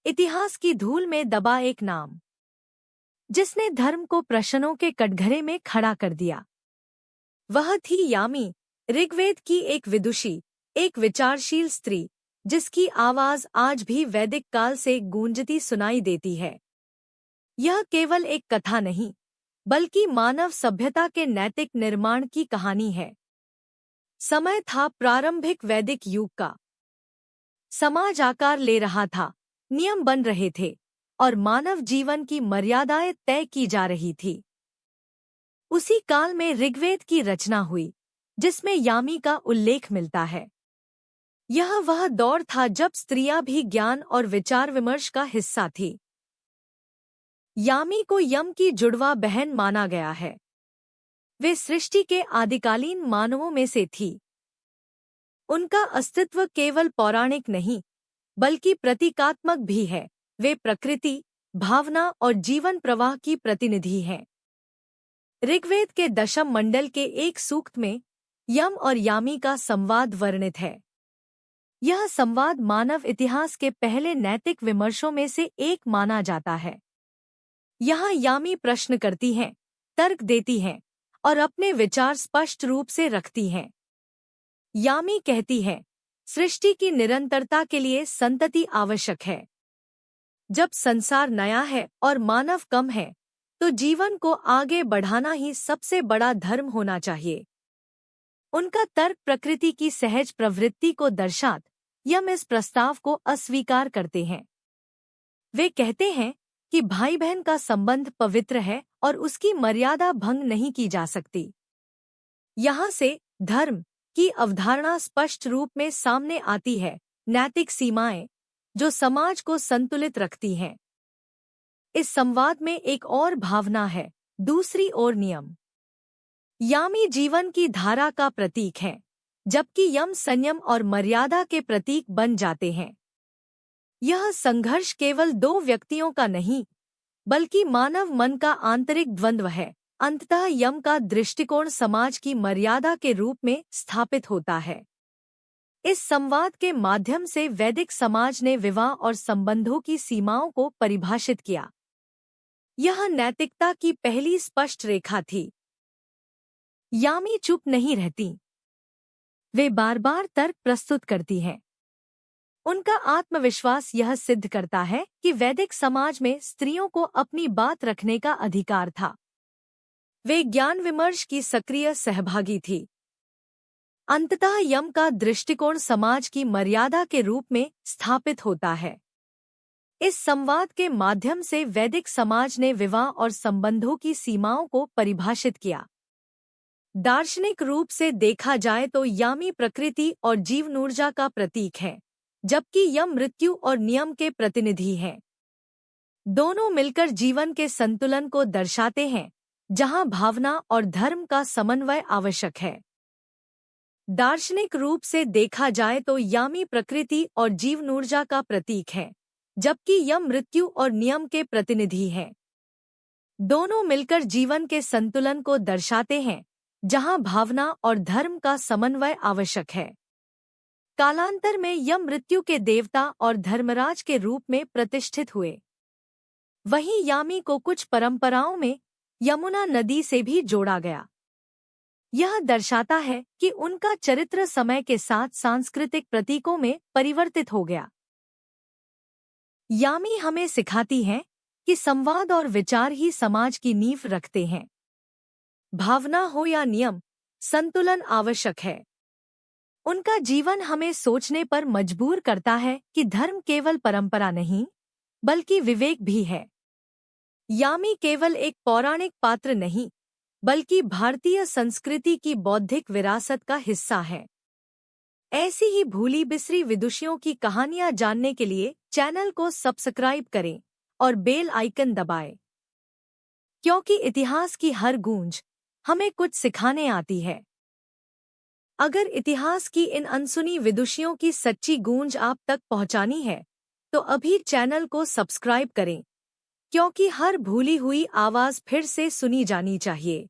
इतिहास की धूल में दबा एक नाम, जिसने धर्म को प्रश्नों के कटघरे में खड़ा कर दिया। वह थी यामी, ऋग्वेद की एक विदुषी, एक विचारशील स्त्री, जिसकी आवाज आज भी वैदिक काल से गूंजती सुनाई देती है। यह केवल एक कथा नहीं, बल्कि मानव सभ्यता के नैतिक निर्माण की कहानी है। समय था प्रारंभिक वैदिक युग का। समाज आकार ले रहा था, नियम बन रहे थे और मानव जीवन की मर्यादाएं तय की जा रही थी। उसी काल में ऋग्वेद की रचना हुई, जिसमें यामी का उल्लेख मिलता है। यह वह दौर था जब स्त्रियां भी ज्ञान और विचार विमर्श का हिस्सा थी। यामी को यम की जुड़वा बहन माना गया है। वे सृष्टि के आदिकालीन मानवों में से थी। उनका अस्तित्व केवल पौराणिक नहीं, बल्कि प्रतीकात्मक भी है। वे प्रकृति, भावना और जीवन प्रवाह की प्रतिनिधि हैं। ऋग्वेद के दशम मंडल के एक सूक्त में यम और यामी का संवाद वर्णित है। यह संवाद मानव इतिहास के पहले नैतिक विमर्शों में से एक माना जाता है। यहाँ यामी प्रश्न करती हैं, तर्क देती हैं और अपने विचार स्पष्ट रूप से रखती हैं। यामी कहती है, सृष्टि की निरंतरता के लिए संतति आवश्यक है। जब संसार नया है और मानव कम है, तो जीवन को आगे बढ़ाना ही सबसे बड़ा धर्म होना चाहिए। उनका तर्क प्रकृति की सहज प्रवृत्ति को दर्शात यम इस प्रस्ताव को अस्वीकार करते हैं। वे कहते हैं कि भाई बहन का संबंध पवित्र है और उसकी मर्यादा भंग नहीं की जा सकती। यहाँ से धर्म की अवधारणा स्पष्ट रूप में सामने आती है, नैतिक सीमाएं जो समाज को संतुलित रखती हैं। इस संवाद में एक और भावना है, दूसरी ओर नियम। यामी जीवन की धारा का प्रतीक है, जबकि यम संयम और मर्यादा के प्रतीक बन जाते हैं। यह संघर्ष केवल दो व्यक्तियों का नहीं, बल्कि मानव मन का आंतरिक द्वंद्व है। अंततः यम का दृष्टिकोण समाज की मर्यादा के रूप में स्थापित होता है। इस संवाद के माध्यम से वैदिक समाज ने विवाह और संबंधों की सीमाओं को परिभाषित किया। यह नैतिकता की पहली स्पष्ट रेखा थी। यामी चुप नहीं रहती। वे बार बार तर्क प्रस्तुत करती हैं। उनका आत्मविश्वास यह सिद्ध करता है कि वैदिक समाज में स्त्रियों को अपनी बात रखने का अधिकार था। वे ज्ञान विमर्श की सक्रिय सहभागी थी। अंततः यम का दृष्टिकोण समाज की मर्यादा के रूप में स्थापित होता है। इस संवाद के माध्यम से वैदिक समाज ने विवाह और संबंधों की सीमाओं को परिभाषित किया। दार्शनिक रूप से देखा जाए तो यामी प्रकृति और जीवनूर्जा का प्रतीक है, जबकि यम मृत्यु और नियम के प्रतिनिधि हैं। दोनों मिलकर जीवन के संतुलन को दर्शाते हैं, जहां भावना और धर्म का समन्वय आवश्यक है। दार्शनिक रूप से देखा जाए तो यामी प्रकृति और जीवनूर्जा का प्रतीक है, जबकि यम मृत्यु और नियम के प्रतिनिधि हैं। दोनों मिलकर जीवन के संतुलन को दर्शाते हैं, जहां भावना और धर्म का समन्वय आवश्यक है। कालांतर में यम मृत्यु के देवता और धर्मराज के रूप में प्रतिष्ठित हुए। वहीं यामी को कुछ परंपराओं में यमुना नदी से भी जोड़ा गया। यह दर्शाता है कि उनका चरित्र समय के साथ सांस्कृतिक प्रतीकों में परिवर्तित हो गया। यामी हमें सिखाती है कि संवाद और विचार ही समाज की नींव रखते हैं। भावना हो या नियम, संतुलन आवश्यक है। उनका जीवन हमें सोचने पर मजबूर करता है कि धर्म केवल परंपरा नहीं, बल्कि विवेक भी है। यामी केवल एक पौराणिक पात्र नहीं, बल्कि भारतीय संस्कृति की बौद्धिक विरासत का हिस्सा है। ऐसी ही भूली बिसरी विदुषियों की कहानियां जानने के लिए चैनल को सब्सक्राइब करें और बेल आइकन दबाएं, क्योंकि इतिहास की हर गूंज हमें कुछ सिखाने आती है। अगर इतिहास की इन अनसुनी विदुषियों की सच्ची गूंज आप तक पहुंचानी है, तो अभी चैनल को सब्सक्राइब करें, क्योंकि हर भूली हुई आवाज फिर से सुनी जानी चाहिए।